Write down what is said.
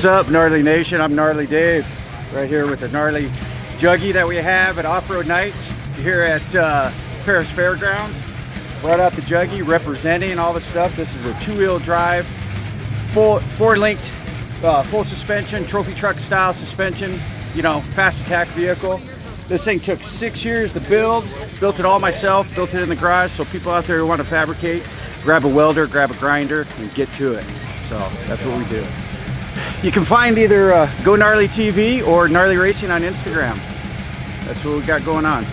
What's up, Gnarly Nation? I'm Gnarly Dave, right here with the gnarly juggy that we have at Off-Road Nights here at Perris Fairgrounds. Brought out the juggy, representing all the stuff. This is a two-wheel drive, four-linked, full suspension, trophy truck style suspension, you know, fast attack vehicle. This thing took 6 years to build. Built it all myself, built it in the garage, so people out there who want to fabricate, grab a welder, grab a grinder, and get to it. So that's what we do. You can find either Go Gnarly TV or Gnarly Racing on Instagram. That's what we got going on.